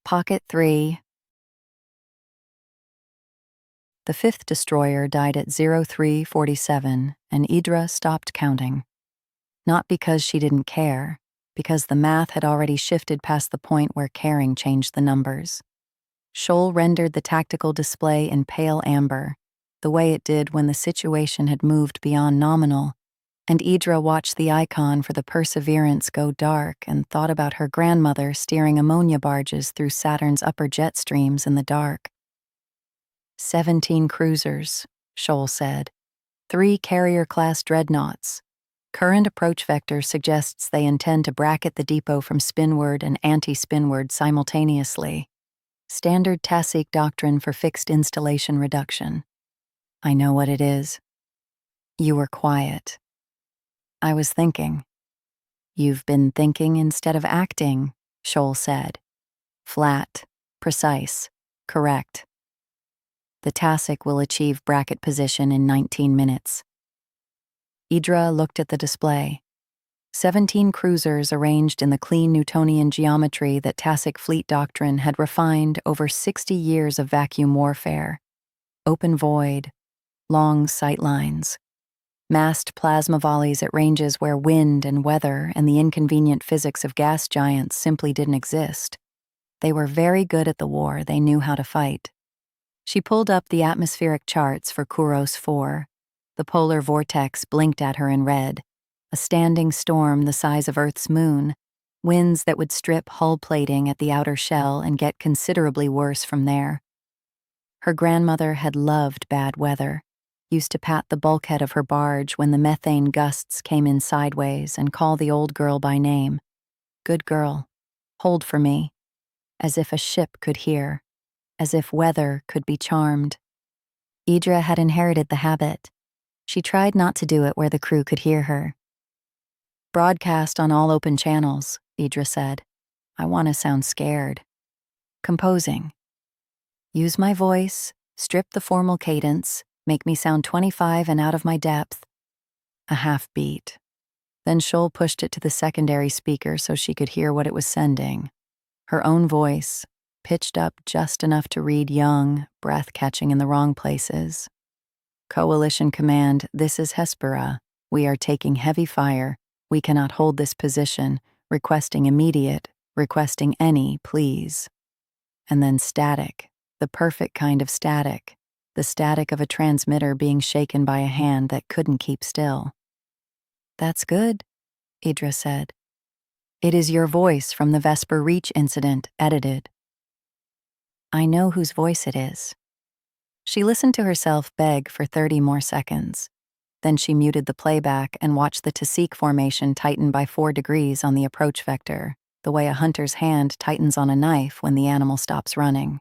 Pocket 3. The fifth destroyer died at 03:47, and Idra stopped counting. Not because she didn't care, because the math had already shifted past the point where caring changed the numbers. Shoal rendered the tactical display in pale amber, the way it did when the situation had moved beyond nominal, and Idra watched the icon for the Perseverance go dark and thought about her grandmother steering ammonia barges through Saturn's upper jet streams in the dark. 17 cruisers, Shoal said. 3 carrier-class dreadnoughts. Current approach vector suggests they intend to bracket the depot from spinward and anti-spinward simultaneously. Standard TASIC doctrine for fixed installation reduction. I know what it is. You were quiet. I was thinking. You've been thinking instead of acting, Shoal said. Flat, precise, correct. The TASIC will achieve bracket position in 19 minutes. Idra looked at the display. 17 cruisers arranged in the clean Newtonian geometry that TASIC fleet doctrine had refined over 60 years of vacuum warfare. Open void, long sight lines, massed plasma volleys at ranges where wind and weather and the inconvenient physics of gas giants simply didn't exist. They were very good at the war they knew how to fight. She pulled up the atmospheric charts for Kuros 4. The polar vortex blinked at her in red. A standing storm the size of Earth's moon, winds that would strip hull plating at the outer shell and get considerably worse from there. Her grandmother had loved bad weather, used to pat the bulkhead of her barge when the methane gusts came in sideways and call the old girl by name. Good girl, hold for me, as if a ship could hear, as if weather could be charmed. Idra had inherited the habit. She tried not to do it where the crew could hear her. Broadcast on all open channels, Idra said. I want to sound scared. Composing. Use my voice, strip the formal cadence, make me sound 25 and out of my depth. A half beat. Then Shoal pushed it to the secondary speaker so she could hear what it was sending. Her own voice, pitched up just enough to read young, breath catching in the wrong places. Coalition command, this is Hespera. We are taking heavy fire. We cannot hold this position. Requesting immediate, requesting any, please. And then static, the perfect kind of static. The static of a transmitter being shaken by a hand that couldn't keep still. That's good, Idra said. It is your voice from the Vesper Reach incident, edited. I know whose voice it is. She listened to herself beg for 30 more seconds. Then she muted the playback and watched the TASIC formation tighten by 4 degrees on the approach vector, the way a hunter's hand tightens on a knife when the animal stops running.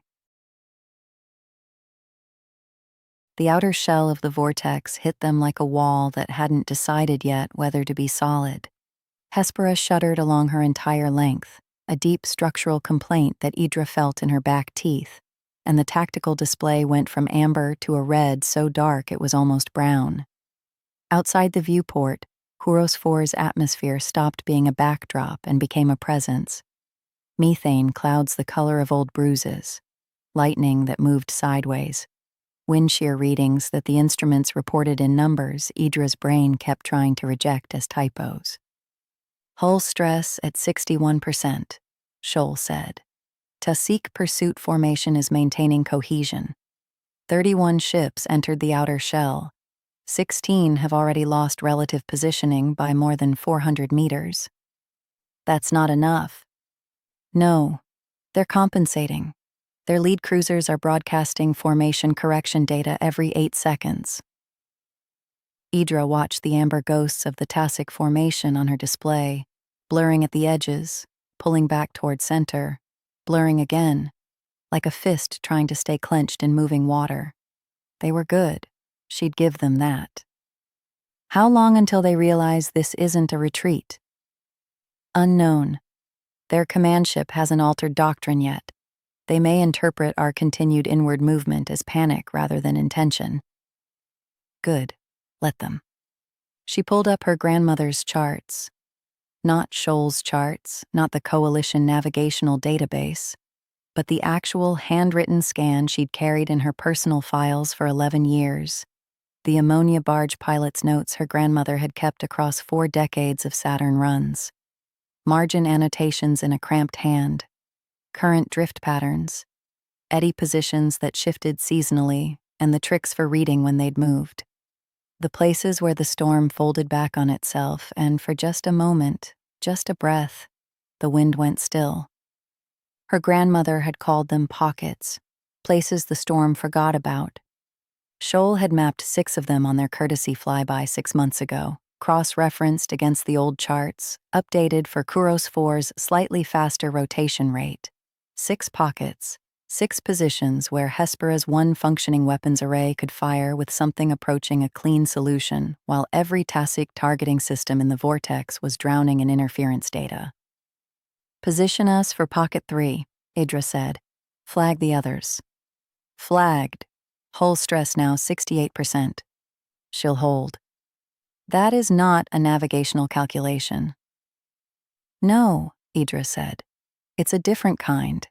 The outer shell of the vortex hit them like a wall that hadn't decided yet whether to be solid. Hespera shuddered along her entire length, a deep structural complaint that Idra felt in her back teeth, and the tactical display went from amber to a red so dark it was almost brown. Outside the viewport, Kuros 4's atmosphere stopped being a backdrop and became a presence. Methane clouds the color of old bruises, lightning that moved sideways, wind shear readings that the instruments reported in numbers Idra's brain kept trying to reject as typos. Hull stress at 61%, Shoal said. TASIC pursuit formation is maintaining cohesion. 31 ships entered the outer shell. 16 have already lost relative positioning by more than 400 meters. That's not enough. No, they're compensating. Their lead cruisers are broadcasting formation correction data every 8 seconds. Idra watched the amber ghosts of the TASIC formation on her display, blurring at the edges, pulling back toward center, blurring again, like a fist trying to stay clenched in moving water. They were good. She'd give them that. How long until they realize this isn't a retreat? Unknown. Their command ship hasn't altered doctrine yet. They may interpret our continued inward movement as panic rather than intention. Good. Let them. She pulled up her grandmother's charts. Not Shoal's charts, not the Coalition navigational database, but the actual handwritten scan she'd carried in her personal files for 11 years. The ammonia barge pilot's notes her grandmother had kept across 4 decades of Saturn runs. Margin annotations in a cramped hand. Current drift patterns. Eddy positions that shifted seasonally, and the tricks for reading when they'd moved. The places where the storm folded back on itself, and for just a moment, just a breath, the wind went still. Her grandmother had called them pockets, places the storm forgot about. Scholl had mapped 6 of them on their courtesy flyby 6 months ago, cross-referenced against the old charts, updated for Kuros 4's slightly faster rotation rate. 6 pockets, 6 positions where Hespera's one functioning weapons array could fire with something approaching a clean solution, while every TASIC targeting system in the vortex was drowning in interference data. "Position us for Pocket 3, Idra said. "Flag the others." "Flagged. Hull stress now 68%. "She'll hold." "That is not a navigational calculation." "No," Idra said. "It's a different kind."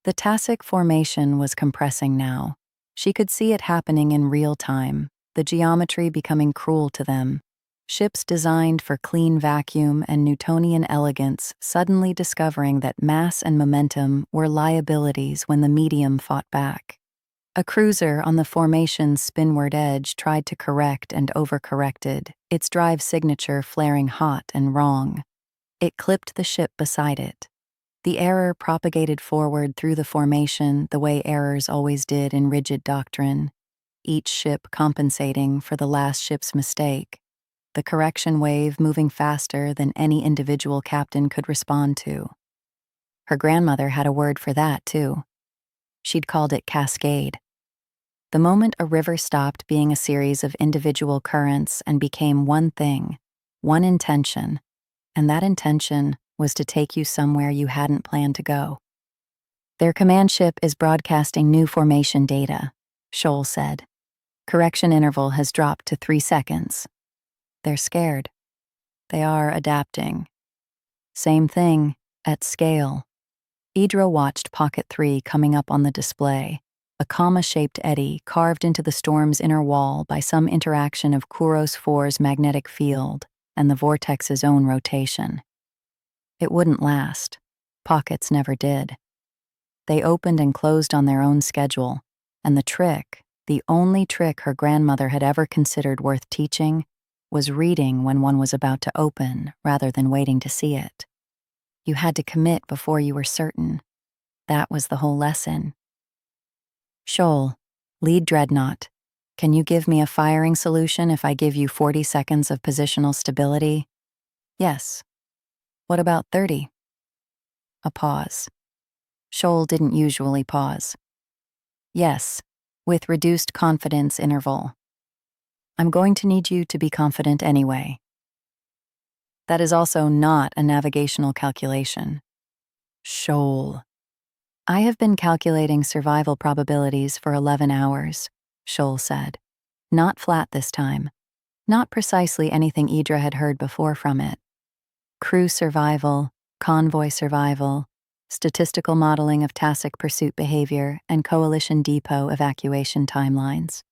The TASIC formation was compressing now. She could see it happening in real time, the geometry becoming cruel to them. Ships designed for clean vacuum and Newtonian elegance suddenly discovering that mass and momentum were liabilities when the medium fought back. A cruiser on the formation's spinward edge tried to correct and overcorrected, its drive signature flaring hot and wrong. It clipped the ship beside it. The error propagated forward through the formation the way errors always did in rigid doctrine, each ship compensating for the last ship's mistake, the correction wave moving faster than any individual captain could respond to. Her grandmother had a word for that, too. She'd called it cascade. The moment a river stopped being a series of individual currents and became one thing, one intention, and that intention was to take you somewhere you hadn't planned to go. "Their command ship is broadcasting new formation data," Scholl said. "Correction interval has dropped to 3 seconds. They're scared. They are adapting. Same thing, at scale." Idra watched Pocket 3 coming up on the display, a comma-shaped eddy carved into the storm's inner wall by some interaction of Kuros 4's magnetic field and the vortex's own rotation. It wouldn't last. Pockets never did. They opened and closed on their own schedule, and the trick, the only trick her grandmother had ever considered worth teaching, was reading when one was about to open rather than waiting to see it. You had to commit before you were certain. That was the whole lesson. "Scholl, lead Dreadnought. Can you give me a firing solution if I give you 40 seconds of positional stability?" "Yes." "What about 30? A pause. Scholl didn't usually pause. "Yes, with reduced confidence interval. I'm going to need you to be confident anyway." "That is also not a navigational calculation." "Scholl." "I have been calculating survival probabilities for 11 hours, Scholl said. Not flat this time. Not precisely anything Idra had heard before from it. Crew survival, convoy survival, statistical modeling of TASIC pursuit behavior, and coalition depot evacuation timelines.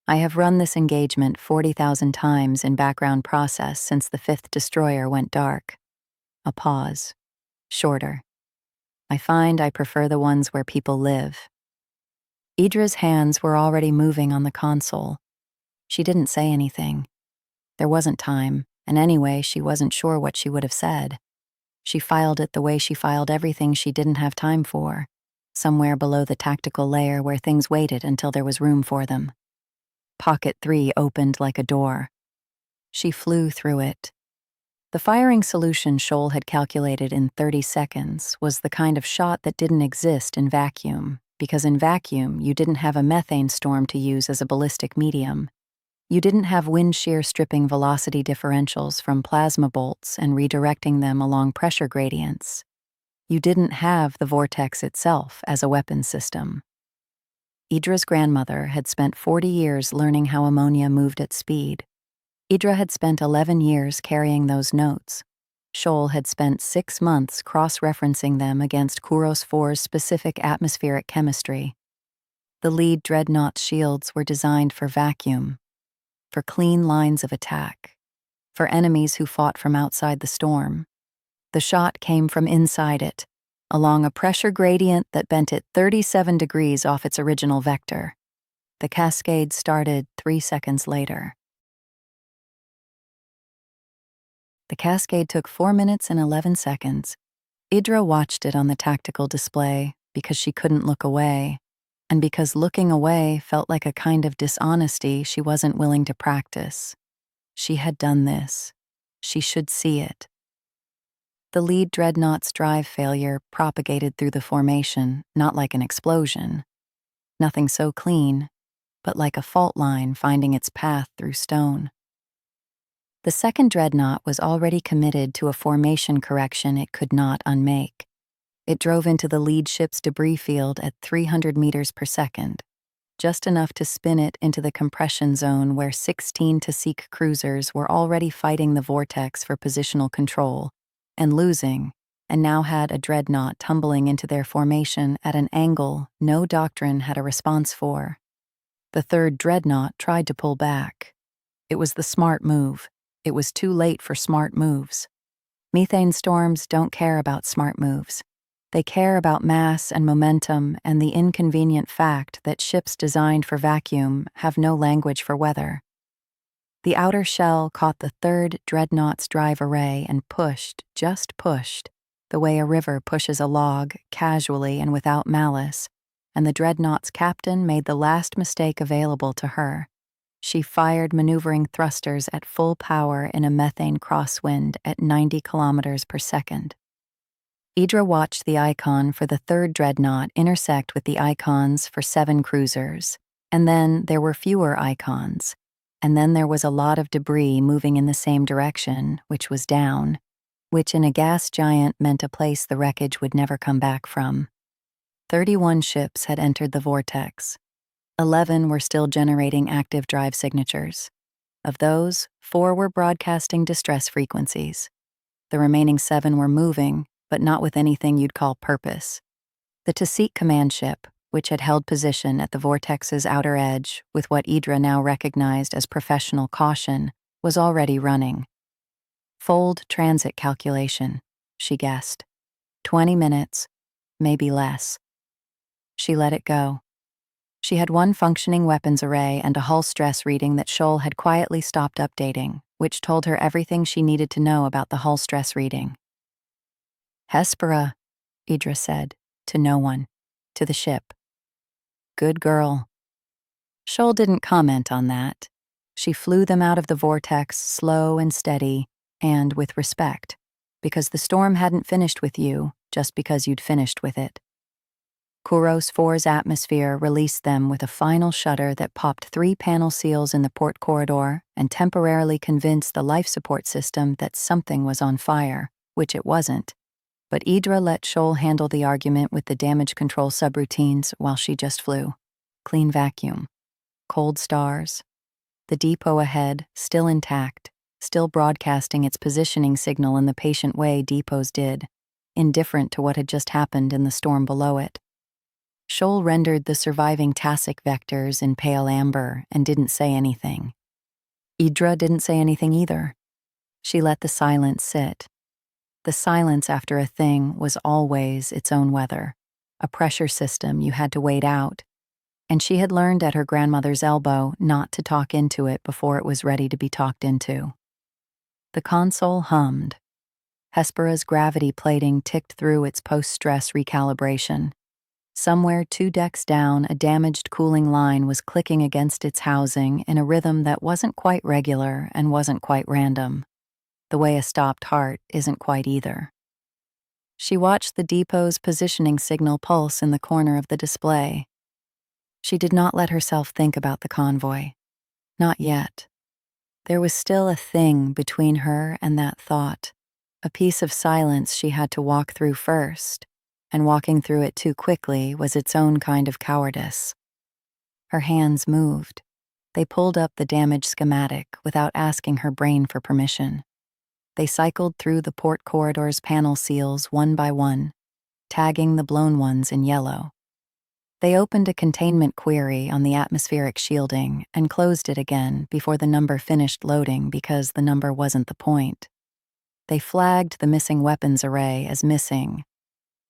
I have run this engagement 40,000 times in background process since the 5th destroyer went dark." A pause. Shorter. "I find I prefer the ones where people live." Idra's hands were already moving on the console. She didn't say anything. There wasn't time, and anyway, she wasn't sure what she would have said. She filed it the way she filed everything she didn't have time for, somewhere below the tactical layer where things waited until there was room for them. Pocket 3 opened like a door. She flew through it. The firing solution Scholl had calculated in 30 seconds was the kind of shot that didn't exist in vacuum, because in vacuum you didn't have a methane storm to use as a ballistic medium. You didn't have wind shear stripping velocity differentials from plasma bolts and redirecting them along pressure gradients. You didn't have the vortex itself as a weapons system. Idra's grandmother had spent 40 years learning how ammonia moved at speed. Idra had spent 11 years carrying those notes. Scholl had spent 6 months cross-referencing them against Kuros 4's specific atmospheric chemistry. The lead dreadnought's shields were designed for vacuum, for clean lines of attack, for enemies who fought from outside the storm. The shot came from inside it, along a pressure gradient that bent it 37 degrees off its original vector. The cascade started 3 seconds later. The cascade took 4 minutes and 11 seconds. Idra watched it on the tactical display because she couldn't look away, and because looking away felt like a kind of dishonesty she wasn't willing to practice. She had done this. She should see it. The lead dreadnought's drive failure propagated through the formation, not like an explosion. Nothing so clean, but like a fault line finding its path through stone. The second dreadnought was already committed to a formation correction it could not unmake. It drove into the lead ship's debris field at 300 meters per second, just enough to spin it into the compression zone where 16 Tasik cruisers were already fighting the vortex for positional control, and losing, and now had a dreadnought tumbling into their formation at an angle no doctrine had a response for. The third dreadnought tried to pull back. It was the smart move. It was too late for smart moves. Methane storms don't care about smart moves. They care about mass and momentum and the inconvenient fact that ships designed for vacuum have no language for weather. The outer shell caught the third dreadnought's drive array and pushed, just pushed, the way a river pushes a log, casually and without malice, and the dreadnought's captain made the last mistake available to her. She fired maneuvering thrusters at full power in a methane crosswind at 90 kilometers per second. Idra watched the icon for the third dreadnought intersect with the icons for 7 cruisers, and then there were fewer icons, and then there was a lot of debris moving in the same direction, which was down, which in a gas giant meant a place the wreckage would never come back from. 31 ships had entered the vortex. 11 were still generating active drive signatures. Of those, 4 were broadcasting distress frequencies. The remaining 7 were moving, but not with anything you'd call purpose. The Tasik command ship, which had held position at the vortex's outer edge with what Idra now recognized as professional caution, was already running. Fold transit calculation, she guessed. 20 minutes, maybe less. She let it go. She had one functioning weapons array and a hull stress reading that Scholl had quietly stopped updating, which told her everything she needed to know about the hull stress reading. Hespera, Idra said, to no one, to the ship. Good girl. Scholl didn't comment on that. She flew them out of the vortex slow and steady, and with respect, because the storm hadn't finished with you just because you'd finished with it. Kuros 4's atmosphere released them with a final shudder that popped 3 panel seals in the port corridor and temporarily convinced the life support system that something was on fire, which it wasn't. But Idra let Scholl handle the argument with the damage control subroutines while she just flew. Clean vacuum. Cold stars. The depot ahead, still intact, still broadcasting its positioning signal in the patient way depots did, indifferent to what had just happened in the storm below it. Scholl rendered the surviving Tasik vectors in pale amber and didn't say anything. Idra didn't say anything either. She let the silence sit. The silence after a thing was always its own weather, a pressure system you had to wait out, and she had learned at her grandmother's elbow not to talk into it before it was ready to be talked into. The console hummed. Hespera's gravity plating ticked through its post-stress recalibration. Somewhere 2 decks down, a damaged cooling line was clicking against its housing in a rhythm that wasn't quite regular and wasn't quite random. The way a stopped heart isn't quite either. She watched the depot's positioning signal pulse in the corner of the display. She did not let herself think about the convoy. Not yet. There was still a thing between her and that thought, a piece of silence she had to walk through first, and walking through it too quickly was its own kind of cowardice. Her hands moved. They pulled up the damage schematic without asking her brain for permission. They cycled through the port corridor's panel seals one by one, tagging the blown ones in yellow. They opened a containment query on the atmospheric shielding and closed it again before the number finished loading because the number wasn't the point. They flagged the missing weapons array as missing.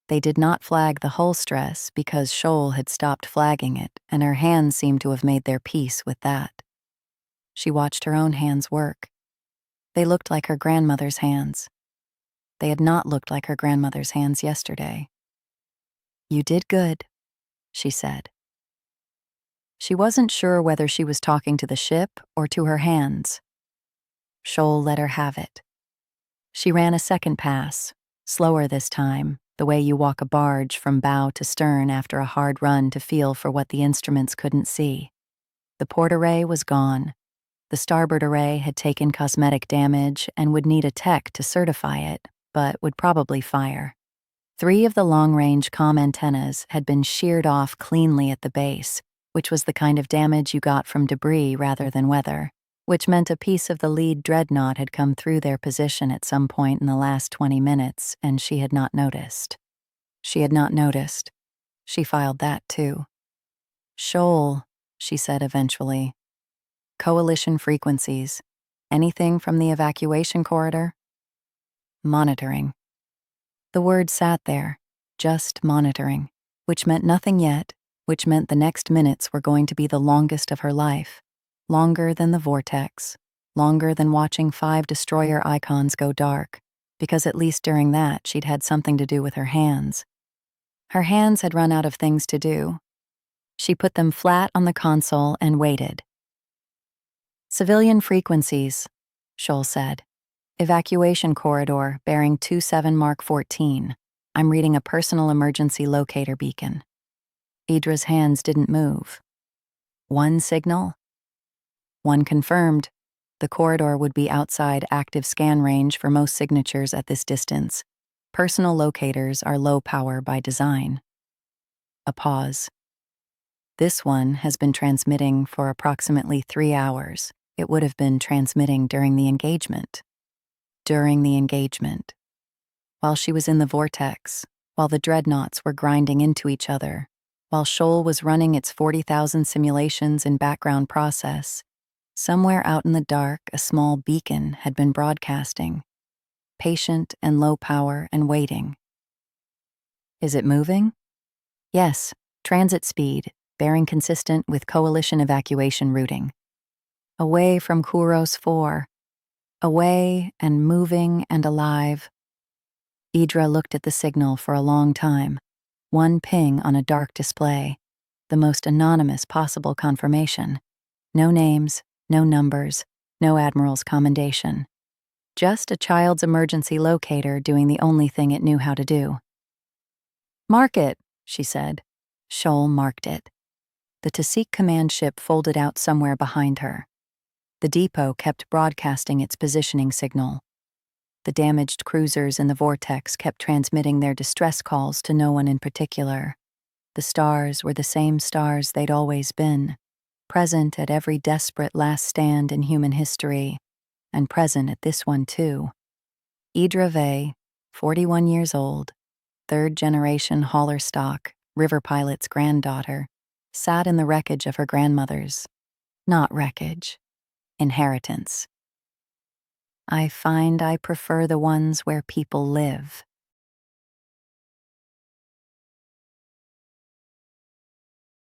They did not flag the hull stress because Shoal had stopped flagging it, and her hands seemed to have made their peace with that. She watched her own hands work. They looked like her grandmother's hands. They had not looked like her grandmother's hands yesterday. "You did good," she said. She wasn't sure whether she was talking to the ship or to her hands. Shoal let her have it. She ran a second pass, slower this time, the way you walk a barge from bow to stern after a hard run to feel for what the instruments couldn't see. The port array was gone. The starboard array had taken cosmetic damage and would need a tech to certify it, but would probably fire. 3 of the long-range comm antennas had been sheared off cleanly at the base, which was the kind of damage you got from debris rather than weather, which meant a piece of the lead dreadnought had come through their position at some point in the last 20 minutes, and she had not noticed. She had not noticed. She filed that, too. "Shoal," she said eventually. "Coalition frequencies. Anything from the evacuation corridor?" "Monitoring." The word sat there, just monitoring, which meant nothing yet, which meant the next minutes were going to be the longest of her life, longer than the vortex, longer than watching 5 destroyer icons go dark, because at least during that she'd had something to do with her hands. Her hands had run out of things to do. She put them flat on the console and waited. "Civilian frequencies," Shoal said. "Evacuation corridor, bearing 27 Mark 14. I'm reading a personal emergency locator beacon." Idra's hands didn't move. "One signal?" "One confirmed. The corridor would be outside active scan range for most signatures at this distance. Personal locators are low power by design." A pause. "This one has been transmitting for approximately 3 hours. It would have been transmitting during the engagement." During the engagement. While she was in the vortex, while the dreadnoughts were grinding into each other, while Shoal was running its 40,000 simulations in background process, somewhere out in the dark a small beacon had been broadcasting, patient and low power and waiting. "Is it moving?" "Yes, transit speed, bearing consistent with coalition evacuation routing. Away from Kuros 4. Away and moving and alive." Idra looked at the signal for a long time. One ping on a dark display. The most anonymous possible confirmation. No names, no numbers, no admiral's commendation. Just a child's emergency locator doing the only thing it knew how to do. "Mark it," she said. Shoal marked it. The Tasik command ship folded out somewhere behind her. The depot kept broadcasting its positioning signal. The damaged cruisers in the vortex kept transmitting their distress calls to no one in particular. The stars were the same stars they'd always been, present at every desperate last stand in human history, and present at this one too. Idra Vey, 41 years old, 3rd-generation hauler stock, river pilot's granddaughter, sat in the wreckage of her grandmother's. Not wreckage. Inheritance. "I find I prefer the ones where people live,"